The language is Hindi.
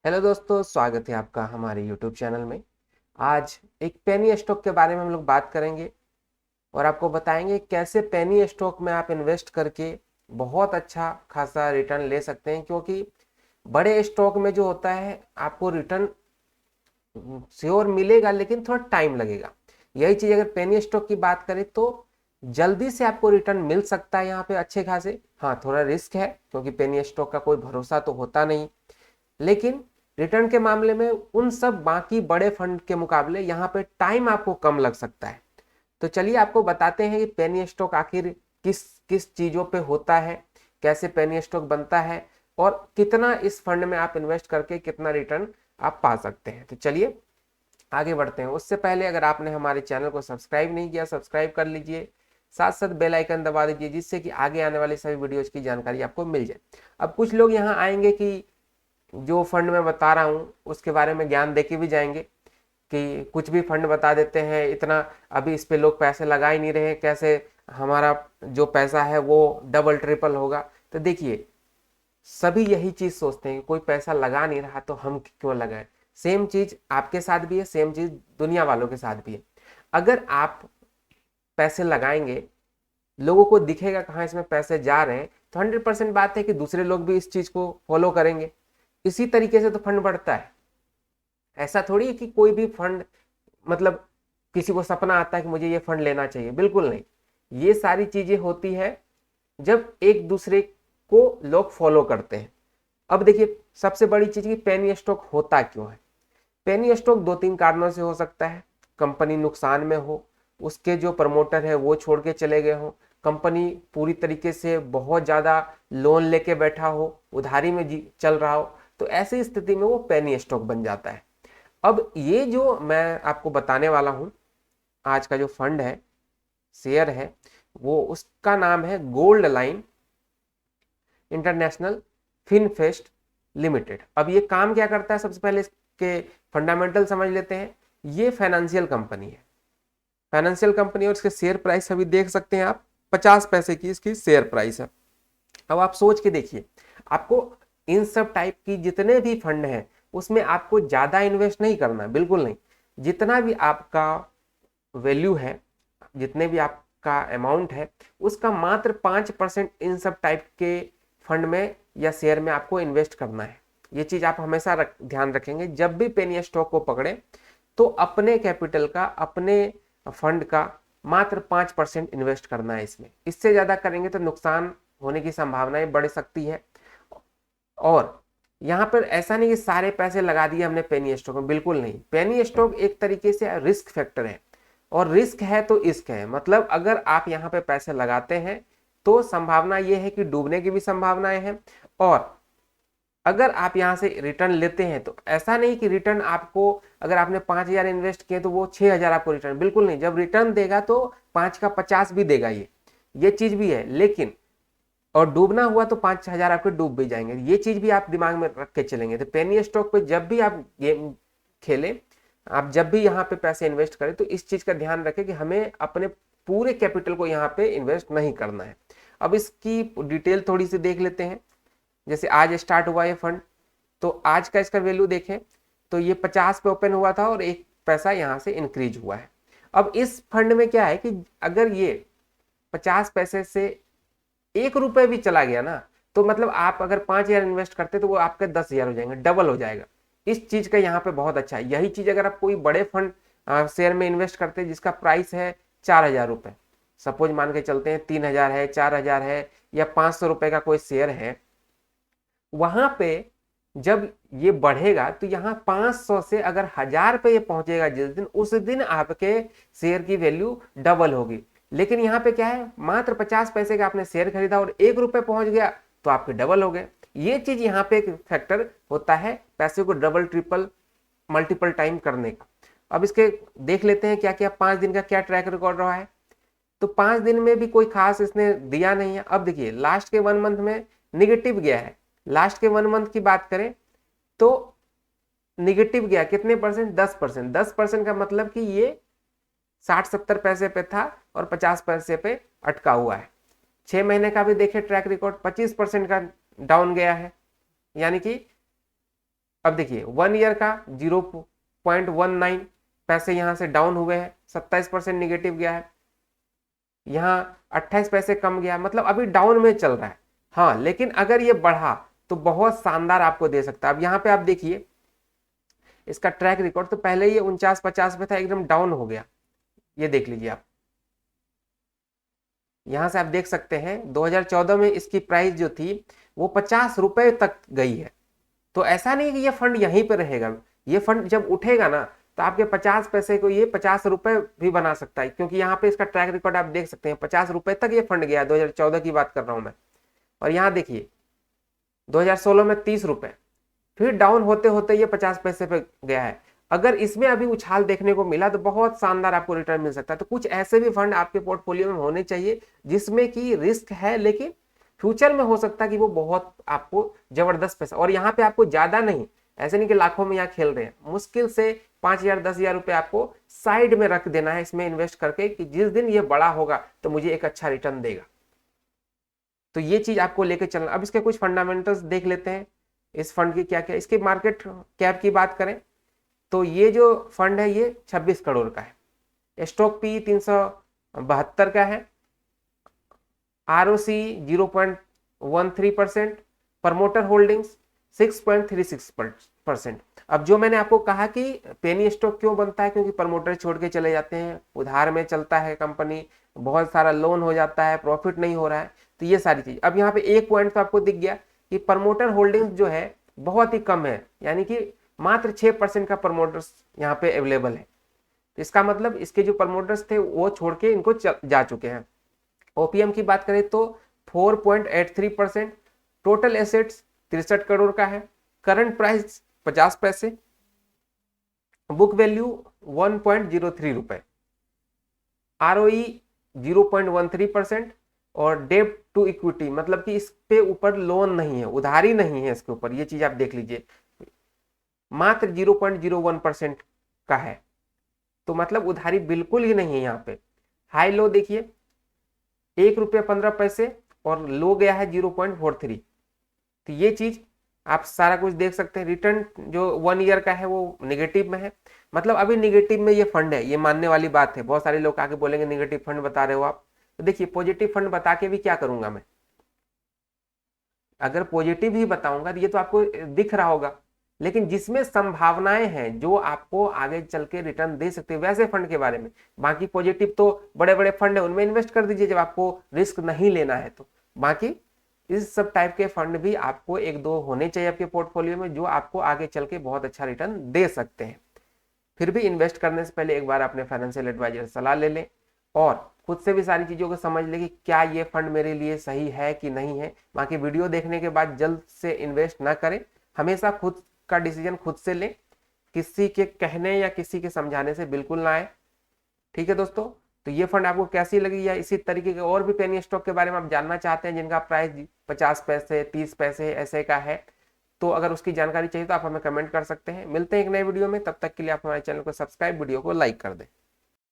हेलो दोस्तों, स्वागत है आपका हमारे यूट्यूब चैनल में। आज एक पेनी स्टॉक के बारे में हम लोग बात करेंगे और आपको बताएंगे कैसे पेनी स्टॉक में आप इन्वेस्ट करके बहुत अच्छा खासा रिटर्न ले सकते हैं। क्योंकि बड़े स्टॉक में जो होता है आपको रिटर्न श्योर मिलेगा, लेकिन थोड़ा टाइम लगेगा। यही चीज़ अगर पेनी स्टॉक की बात करें तो जल्दी से आपको रिटर्न मिल सकता है यहाँ पे अच्छे खासे। हाँ, थोड़ा रिस्क है क्योंकि पेनी स्टॉक का कोई भरोसा तो होता नहीं, लेकिन रिटर्न के मामले में उन सब बाकी बड़े फंड के मुकाबले यहाँ पे टाइम आपको कम लग सकता है। तो चलिए आपको बताते हैं कि पेनी स्टॉक आखिर किस किस चीज़ों पे होता है, कैसे पेनी स्टॉक बनता है और कितना इस फंड में आप इन्वेस्ट करके कितना रिटर्न आप पा सकते हैं। तो चलिए आगे बढ़ते हैं। उससे पहले अगर आपने हमारे चैनल को सब्सक्राइब नहीं किया, सब्सक्राइब कर लीजिए, साथ साथ बेल आइकन दबा दीजिए, जिससे कि आगे आने वाली सभी वीडियोज की जानकारी आपको मिल जाए। अब कुछ लोग यहाँ आएंगे कि जो फंड मैं बता रहा हूँ उसके बारे में ज्ञान देके भी जाएंगे कि कुछ भी फंड बता देते हैं, इतना अभी इस पे लोग पैसे लगा ही नहीं रहे, कैसे हमारा जो पैसा है वो डबल ट्रिपल होगा। तो देखिए, सभी यही चीज सोचते हैं कि कोई पैसा लगा नहीं रहा तो हम क्यों लगाएं। सेम चीज आपके साथ भी है, सेम चीज दुनिया वालों के साथ भी है। अगर आप पैसे लगाएंगे, लोगों को दिखेगा कहाँ इसमें पैसे जा रहे हैं, तो 100% बात है कि दूसरे लोग भी इस चीज को फॉलो करेंगे। इसी तरीके से तो फंड बढ़ता है। ऐसा थोड़ी है कि कोई भी फंड, मतलब किसी को सपना आता है कि मुझे ये फंड लेना चाहिए, बिल्कुल नहीं। ये सारी चीजें होती है जब एक दूसरे को लोग फॉलो करते हैं। अब देखिए, सबसे बड़ी चीज की पेनी स्टॉक होता क्यों है। पेनी स्टॉक दो तीन कारणों से हो सकता है। कंपनी नुकसान में हो, उसके जो प्रमोटर है वो छोड़ के चले गए हो, कंपनी पूरी तरीके से बहुत ज्यादा लोन लेके बैठा हो, उधारी में चल रहा हो, तो ऐसी स्थिति में वो पेनी स्टॉक बन जाता है। अब ये जो मैं आपको बताने वाला हूं, आज का जो फंड है, शेयर है, वो उसका नाम है गोल्ड लाइन इंटरनेशनल फिनफेस्ट लिमिटेड। अब ये काम क्या करता है, सबसे पहले इसके फंडामेंटल समझ लेते हैं। ये फाइनेंशियल कंपनी है, फाइनेंशियल कंपनी, और इसके शेयर प्राइस अभी देख सकते हैं आप, 50 पैसे की इसकी शेयर प्राइस है। अब आप सोच के देखिए, आपको इन सब टाइप की जितने भी फंड हैं उसमें आपको ज्यादा इन्वेस्ट नहीं करना, बिल्कुल नहीं। जितना भी आपका वैल्यू है, जितने भी आपका अमाउंट है, उसका मात्र 5% इन सब टाइप के फंड में या शेयर में आपको इन्वेस्ट करना है। ये चीज आप हमेशा ध्यान रखेंगे जब भी पेनी स्टॉक को पकड़े, तो अपने कैपिटल का, अपने फंड का मात्र 5% इन्वेस्ट करना है इसमें। इससे ज्यादा करेंगे तो नुकसान होने की संभावनाएं बढ़ सकती है। और यहाँ पर ऐसा नहीं कि सारे पैसे लगा दिए हमने पेनी स्टॉक में, बिल्कुल नहीं। पेनी स्टॉक एक तरीके से रिस्क फैक्टर है, और रिस्क है तो इश्क है। मतलब अगर आप यहाँ पे पैसे लगाते हैं तो संभावना ये है कि डूबने की भी संभावनाएं हैं, और अगर आप यहाँ से रिटर्न लेते हैं तो ऐसा नहीं कि रिटर्न आपको, अगर आपने 5,000 इन्वेस्ट किए तो वो 6,000 आपको रिटर्न, बिल्कुल नहीं। जब रिटर्न देगा तो 5 का 50 भी देगा, ये चीज भी है। लेकिन और डूबना हुआ तो 5,000 आपके डूब भी जाएंगे, ये चीज भी आप दिमाग में रख के चलेंगे। तो पेनी स्टॉक पे जब भी आप गेम खेलें, आप जब भी यहाँ पे पैसे इन्वेस्ट करें, तो इस चीज का ध्यान रखें कि हमें अपने पूरे कैपिटल को यहाँ पे इन्वेस्ट नहीं करना है। अब इसकी डिटेल थोड़ी सी देख लेते हैं। जैसे आज स्टार्ट हुआ ये फंड, तो आज का इसका वैल्यू देखें तो ये 50 पे ओपन हुआ था और 1 पैसा यहाँ से इंक्रीज हुआ है। अब इस फंड में क्या है कि अगर ये 50 पैसे से 1 रुपए भी चला गया ना, तो मतलब आप अगर 5,000 इन्वेस्ट करते तो वो आपके 10,000 हो जाएंगे, डबल हो जाएगा। इस चीज का यहाँ पे बहुत अच्छा है। यही चीज अगर आप कोई बड़े फंड शेयर में इन्वेस्ट करते हैं जिसका प्राइस है 4,000 रुपए, सपोज मान के चलते हैं 3,000 है, 4,000 है, या 500 रुपए का कोई शेयर है, वहां पे जब ये बढ़ेगा तो यहाँ 500 से अगर 1,000 पे ये पहुंचेगा जिस दिन, उस दिन आपके शेयर की वैल्यू डबल होगी। लेकिन यहाँ पे क्या है, मात्र 50 पैसे का आपने शेयर खरीदा और 1 रुपए पहुंच गया तो आपके डबल हो गए। ये चीज यहाँ पे एक फैक्टर होता है पैसे को डबल ट्रिपल मल्टीपल टाइम करने का। अब इसके देख लेते हैं क्या क्या 5 दिन का क्या ट्रैक रिकॉर्ड रहा है। तो 5 दिन में भी कोई खास इसने दिया नहीं है। अब देखिए, लास्ट के 1 मंथ में निगेटिव गया है। लास्ट के 1 मंथ की बात करें तो निगेटिव गया कितने परसेंट, 10%। 10% का मतलब कि ये 60-70 पैसे पे था और 50 पैसे पे अटका हुआ है। 6 महीने का भी देखे ट्रैक रिकॉर्ड, 25% का डाउन गया है, यानी कि अब देखिए 1 ईयर का 0.19 पैसे यहाँ से डाउन हुए हैं, 27% निगेटिव गया है, यहाँ 28 पैसे कम गया, मतलब अभी डाउन में चल रहा है। हाँ, लेकिन अगर ये बढ़ा तो बहुत शानदार आपको दे सकता है। अब यहाँ पे आप देखिए इसका ट्रैक रिकॉर्ड, तो पहले ये 49-50 पे था, एकदम डाउन हो गया। ये देख लीजिए आप, यहां से आप देख सकते हैं 2014 में इसकी प्राइस जो थी वो 50 रुपए तक गई है। तो ऐसा नहीं कि ये फंड यहीं पे रहेगा, ये फंड जब उठेगा ना तो आपके 50 पैसे को ये 50 रुपए भी बना सकता है, क्योंकि यहाँ पे इसका ट्रैक रिकॉर्ड आप देख सकते हैं, 50 रुपए तक ये फंड गया है, 2014 की बात कर रहा हूं मैं। और यहाँ देखिए 2016 में 30 रुपए, फिर डाउन होते होते ये 50 पैसे पे गया है। अगर इसमें अभी उछाल देखने को मिला तो बहुत शानदार आपको रिटर्न मिल सकता है। तो कुछ ऐसे भी फंड आपके पोर्टफोलियो में होने चाहिए जिसमें कि रिस्क है, लेकिन फ्यूचर में हो सकता है कि वो बहुत आपको जबरदस्त पैसा, और यहाँ पे आपको ज्यादा नहीं, ऐसे नहीं कि लाखों में यहाँ खेल रहे हैं, मुश्किल से 5,000 10,000 रुपए आपको साइड में रख देना है इसमें इन्वेस्ट करके, कि जिस दिन ये बड़ा होगा तो मुझे एक अच्छा रिटर्न देगा। तो ये चीज आपको लेके चलना। अब इसके कुछ फंडामेंटल्स देख लेते हैं, इस फंड की क्या क्या, इसकी मार्केट कैप की बात करें तो ये जो फंड है ये 26 करोड़ का है, स्टॉक पी 372 का है, आरओसी 0.13%, प्रमोटर होल्डिंग्स 6.36%। अब जो मैंने आपको कहा कि पेनी स्टॉक क्यों बनता है, क्योंकि प्रमोटर छोड़ के चले जाते हैं, उधार में चलता है कंपनी, बहुत सारा लोन हो जाता है, प्रॉफिट नहीं हो रहा है, तो ये सारी चीज। अब यहाँ पे एक पॉइंट तो आपको दिख गया कि प्रमोटर होल्डिंग्स जो है बहुत ही कम है, यानी कि मात्र 6% का प्रमोटर्स यहाँ पे अवेलेबल है। तो इसका मतलब इसके जो प्रमोटर्स थे वो छोड़ के इनको जा चुके हैं। ओपीएम की बात करें तो 4.83%, टोटल एसेट्स 63 करोड़ का है, करंट प्राइस 50 पैसे, बुक वैल्यू 1.03 रुपए, आरओई 0.13%, और डेब्ट टू इक्विटी मतलब कि इस पे ऊपर लोन नहीं है, उधारी नहीं है इसके ऊपर, ये चीज आप देख लीजिए, मात्र 0.01% का है, तो मतलब उधारी बिल्कुल ही नहीं है यहाँ पे। हाई लो देखिए 1 रुपये 15 पैसे, और लो गया है 0.43। तो ये चीज आप सारा कुछ देख सकते हैं। रिटर्न जो 1 ईयर का है वो निगेटिव में है, मतलब अभी निगेटिव में ये फंड है, ये मानने वाली बात है। बहुत सारे लोग आके बोलेंगे निगेटिव फंड बता रहे हो आप, तो देखिए पॉजिटिव फंड बता के भी क्या करूंगा मैं, अगर पॉजिटिव ही बताऊंगा तो ये तो आपको दिख रहा होगा, लेकिन जिसमें संभावनाएं हैं जो आपको आगे चल के रिटर्न दे सकते हैं वैसे फंड के बारे में। बाकी पॉजिटिव तो बड़े बड़े फंड है उनमें इन्वेस्ट कर दीजिए जब आपको रिस्क नहीं लेना है तो। बाकी इस सब टाइप के फंड भी आपको एक दो होने चाहिए आपके पोर्टफोलियो में जो आपको आगे चल के बहुत अच्छा रिटर्न दे सकते हैं। फिर भी इन्वेस्ट करने से पहले एक बार अपने फाइनेंशियल एडवाइजर से सलाह ले लें, और खुद से भी सारी चीज़ों को समझ ले कि क्या ये फंड मेरे लिए सही है कि नहीं है। बाकी वीडियो देखने के बाद जल्द से इन्वेस्ट ना करें, हमेशा खुद का डिसीजन खुद से लें, किसी के कहने या किसी के समझाने से बिल्कुल ना आए। ठीक है दोस्तों, तो ये फंड आपको कैसी लगी, या इसी तरीके के और भी पेनी स्टॉक के बारे में आप जानना चाहते हैं जिनका प्राइस 50 पैसे 30 पैसे ऐसे का है, तो अगर उसकी जानकारी चाहिए तो आप हमें कमेंट कर सकते हैं। मिलते हैं एक नए वीडियो में, तब तक के लिए आप हमारे चैनल को सब्सक्राइब, वीडियो को लाइक कर दें।